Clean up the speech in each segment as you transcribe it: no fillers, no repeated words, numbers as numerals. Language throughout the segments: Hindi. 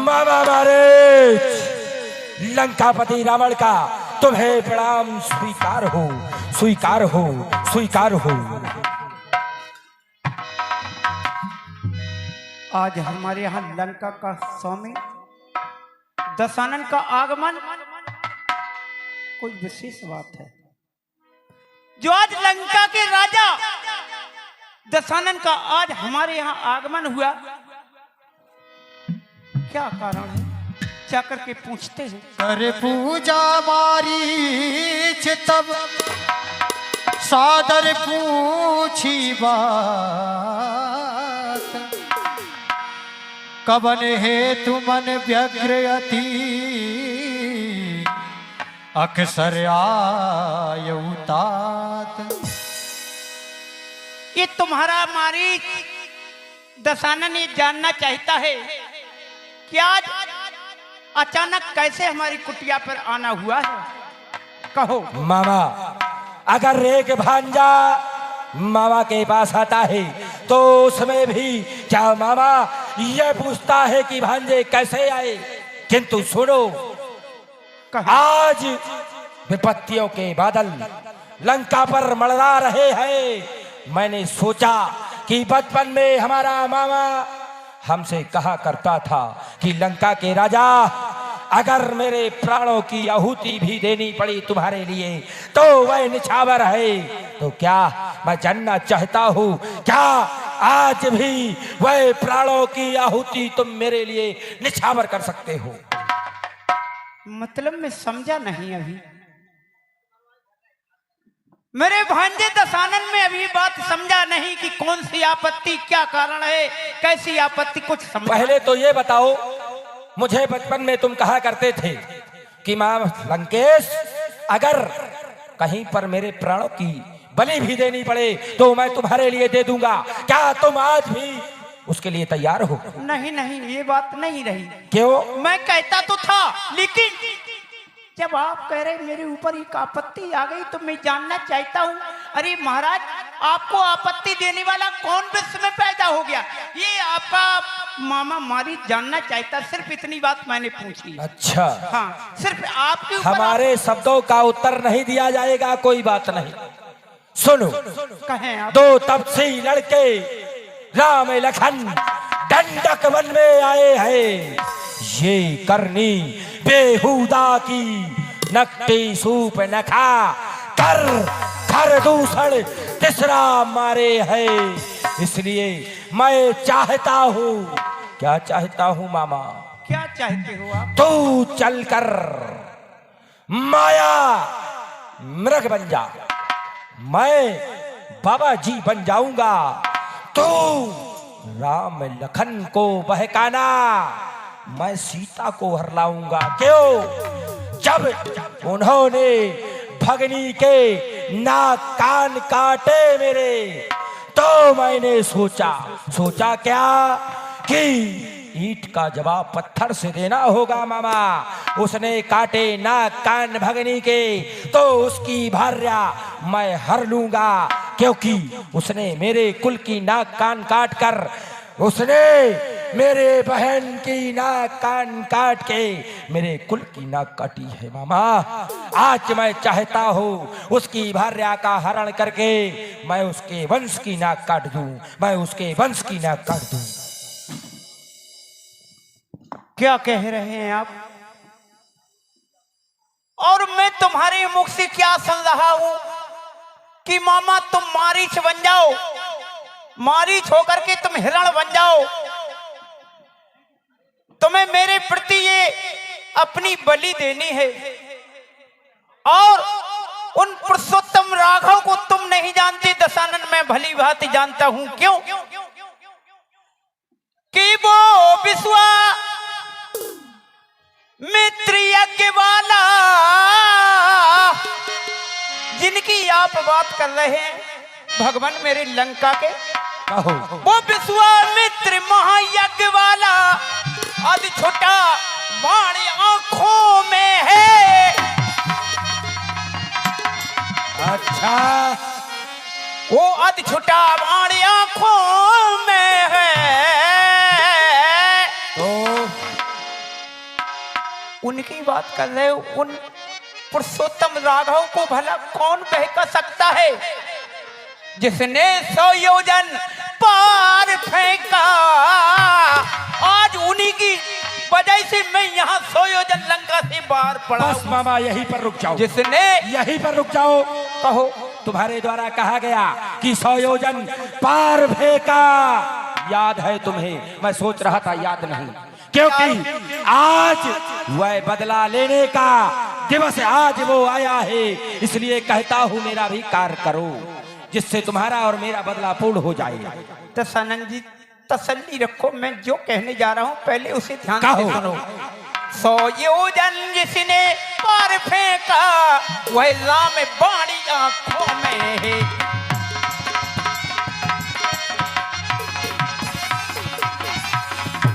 मामा महाराज, लंकापति रावण का तुम्हें प्रणाम स्वीकार हो, स्वीकार हो, स्वीकार हो। आज हमारे यहाँ लंका का स्वामी दशानन का आगमन कोई विशेष बात है। जो आज लंका के राजा दशानन का आज हमारे यहाँ आगमन हुआ, क्या कारण है? जाकर के पूछते हैं। कर पूजा मारीच तब सादर पूछी बात, कबन हेतु मन व्यग्र अति अक्सर आयुतात। ये तुम्हारा मारीच दशानन ये जानना चाहता है कि आज अचानक कैसे हमारी कुटिया पर आना हुआ है। कहो मामा, अगर एक भांजा मामा के पास आता है तो उसमें भी क्या मामा यह पूछता है कि भांजे कैसे आए? किंतु सुनो, आज विपत्तियों के बादल लंका पर मंडरा रहे हैं। मैंने सोचा कि बचपन में हमारा मामा हमसे कहा करता था कि लंका के राजा, अगर मेरे प्राणों की आहुति भी देनी पड़ी तुम्हारे लिए तो वह निछावर है। तो क्या मैं जानना चाहता हूँ, क्या आज भी वह प्राणों की आहुति तुम मेरे लिए निछावर कर सकते हो? मतलब मैं समझा नहीं अभी। मेरे भांजे दशानन में अभी बात समझा नहीं कि कौन सी आपत्ति, क्या कारण है, कैसी आपत्ति, कुछ समझ। पहले तो ये बताओ, मुझे बचपन में तुम कहा करते थे कि मां लंकेश, अगर कहीं पर मेरे प्राणों की बलि भी देनी पड़े तो मैं तुम्हारे लिए दे दूंगा। क्या तुम आज भी उसके लिए तैयार हो? नहीं नहीं, ये बात नहीं रही। क्यों? मैं कहता तो था, लेकिन जब आप कह रहे मेरे ऊपर एक आपत्ति आ गई तो मैं जानना चाहता हूँ। अरे महाराज, आपको आपत्ति देने वाला कौन विश्व में पैदा हो गया? ये आपका मामा मारी जानना चाहता, सिर्फ इतनी बात मैंने पूछी। अच्छा, हाँ, सिर्फ आपके ऊपर। हमारे शब्दों का उत्तर नहीं दिया जाएगा, कोई बात नहीं। सुनो, कहें आप। दो तपस्वी लड़के राम लखन दंडक वन में आए हैं। ये करनी बेहुदा की नकटी सूप न खा कर कर दूसर तीसरा मारे है। इसलिए मैं चाहता हूँ, क्या चाहता हूँ मामा? क्या चाहते हो आप? तू चलकर माया मृग बन जा, मैं बाबा जी बन जाऊंगा। तू राम लखन को बहकाना, मैं सीता को हरलाऊंगा। क्यों? जब उन्होंने भगनी के नाक कान काटे मेरे, तो मैंने सोचा क्या कि ईंट का जवाब पत्थर से देना होगा मामा। उसने काटे नाक कान भगनी के तो उसकी भार्या मैं हर लूंगा, क्योंकि उसने मेरे कुल की नाक कान काट कर, उसने मेरे बहन की नाक कान काट के मेरे कुल की नाक काटी है मामा। आज मैं चाहता हूँ उसकी भार्या का हरण करके मैं उसके वंश की नाक काट दूं, मैं उसके वंश की नाक काट दूं। क्या कह रहे हैं आप? और मैं तुम्हारे मुख से क्या सुन रहा हूं कि मामा तुम मारीच बन जाओ, मारीच होकर के तुम हिरण बन जाओ। तुम्हें मेरे प्रति ये अपनी बलि देनी है, और उन पुरुषोत्तम राघव को तुम नहीं जानते, दशानन मैं भली भांति जानता हूं। क्यों? कि वो विश्वा मित्र यज्ञ वाला जिनकी आप बात कर रहे हैं, भगवान मेरे लंका के, वो विश्वामित्र महायज्ञ वाला अति छोटा बाण आंखों में है। अच्छा, वो अति छोटा बाण आंखों में है। उनकी बात कर रहे हो। उन पुरुषोत्तम राघव को भला कौन बहका सकता है जिसने 100 योजन पार फेंका। आज उन्हीं की वजह से मैं यहाँ 100 योजन लंका से बाहर पड़ा बस मामा यहीं पर रुक जाओ, जिसने यहीं पर रुक जाओ। कहो तुम्हारे द्वारा कहा गया कि 100 योजन पार फेंका, याद है तुम्हें? मैं सोच रहा था याद नहीं, क्योंकि आज वह बदला लेने का दिवस आज वो आया है। इसलिए कहता हूँ मेरा भी कार्य करो, जिससे तुम्हारा और मेरा बदला पूर्ण हो जाए। दशानंद जी तसल्ली रखो, मैं जो कहने जा रहा हूँ पहले उसे ध्यान से कहो। सुनो। 100 योजन जिसने पार फेंका वह राम बाणी आंखों में है।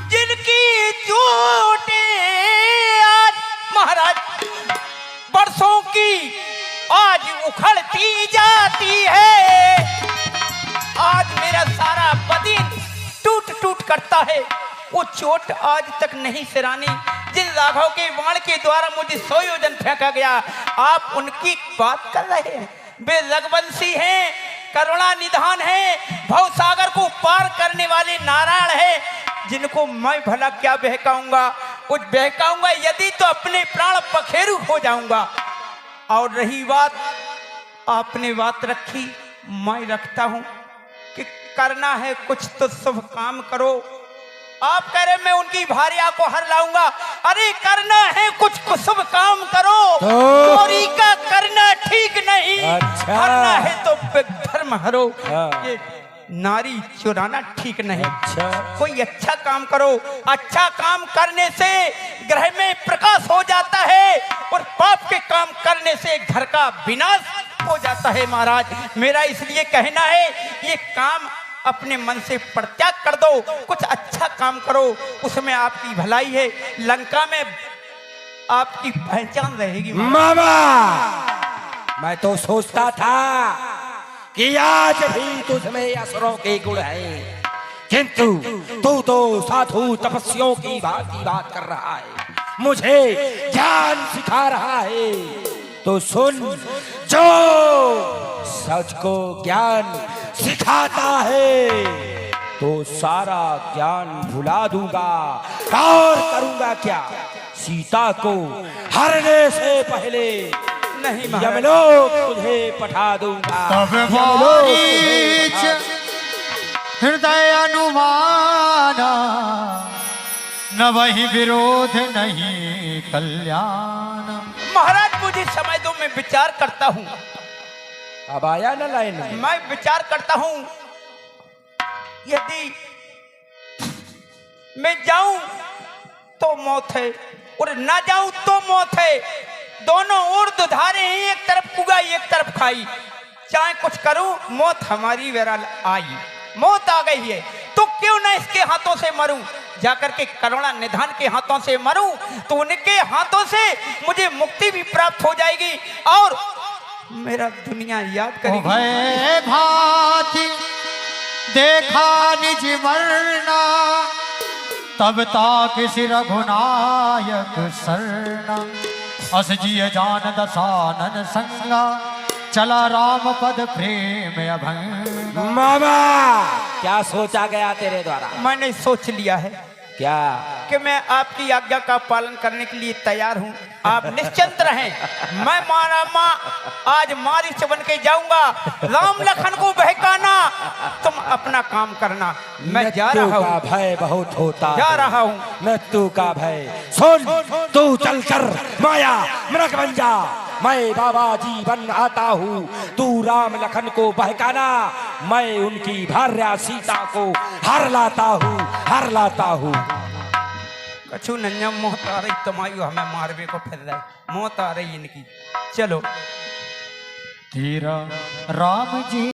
जिनकी चोटें आज महाराज बरसों की आज उखड़ती जाती है। आज मेरा सारा बदन टूट टूट करता है। वो चोट आज तक नहीं सिरानी जिस राघव के बाण के द्वारा मुझे 100 योजन फेंका गया। आप उनकी बात कर रहे हैं। वे रघुवंशी हैं, करुणा निधान है, भव सागर को पार करने वाले नारायण है, जिनको मैं भला क्या बहकाऊंगा। कुछ बहकाऊंगा यदि तो अपने प्राण पखेरु हो जाऊंगा। और रही बात, आपने बात रखी, मैं रखता हूं कि करना है कुछ तो शुभ काम करो। आप कह रहे मैं उनकी भार्या को हर लाऊंगा। अरे करना है कुछ शुभ काम करो, चोरी का करना ठीक नहीं। अच्छा। हरना है तो धर्म हरो। हाँ। ये नारी चुराना ठीक नहीं। अच्छा। कोई अच्छा काम करो। अच्छा काम करने से ग्रह में प्रकाश हो जाता है और पाप के काम करने से घर का विनाश हो जाता है। महाराज मेरा इसलिए कहना है ये काम अपने मन से परित्याग कर दो, कुछ अच्छा काम करो, उसमें आपकी भलाई है। लंका में आपकी पहचान रहेगी। मामा मैं तो सोचता था कि आज भी तुझमें असुरों के गुण है, किंतु तू तो साधु तपस्वियों की बात कर रहा है, मुझे ज्ञान सिखा रहा है। तो सुन, जो सच को ज्ञान सिखाता है तो सारा ज्ञान भुला दूंगा और करूंगा क्या, सीता को हरने से पहले नहीं यमलोक तुझे पठा दूंगा। तब यमलोक तुझे वारीच पठा दूंगा। हृदय अनुमाना, न वही विरोध नहीं कल्याण। महाराज मुझे समय दो, मैं विचार करता हूँ। अब आया ना लाइन में? मैं विचार करता हूँ यदि मैं जाऊं तो मौत है और ना जाऊं तो मौत है। दोनों ओर दुधारे हैं, एक तरफ कुआ एक तरफ खाई। चाहे कुछ करूं मौत हमारी विरल आई। मौत आ गई है तो क्यों ना इसके हाथों से मरूं, जाकर के करुणा निधान के हाथों से मरूं तो उनके हाथों से मुझे मुक्ति भी प्राप्त हो जाएगी और मेरा दुनिया याद करेगी। भय भांति देखा निज मरना, तब ताक सिर रघुनायक सरना। अस जिय जान दसानन संगा, चला राम पद प्रेम अभंग। मामा क्या सोचा गया तेरे द्वारा? मैंने सोच लिया है क्या? कि मैं आपकी आज्ञा का पालन करने के लिए तैयार हूँ। आप निश्चिंत रहें। मैं माँ आज मारीच बन के जाऊंगा। राम लखन को बहकाना, तुम अपना काम करना। मैं जा रहा मृत्यु का हूँ, भय बहुत होता जा है। रहा हूँ। मृत्यु का भय। सुन, तू चल कर माया मृग बन जा, मैं बाबा जी बन आता हूँ। तू राम लखन को बहकाना, मैं उनकी भार्या सीता को हर लाता हूँ। कछु नन्या मौत आ रही, तुम्हारी हमें मारवे को फिर रही, मौत आ रही इनकी। चलो तेरा राम जी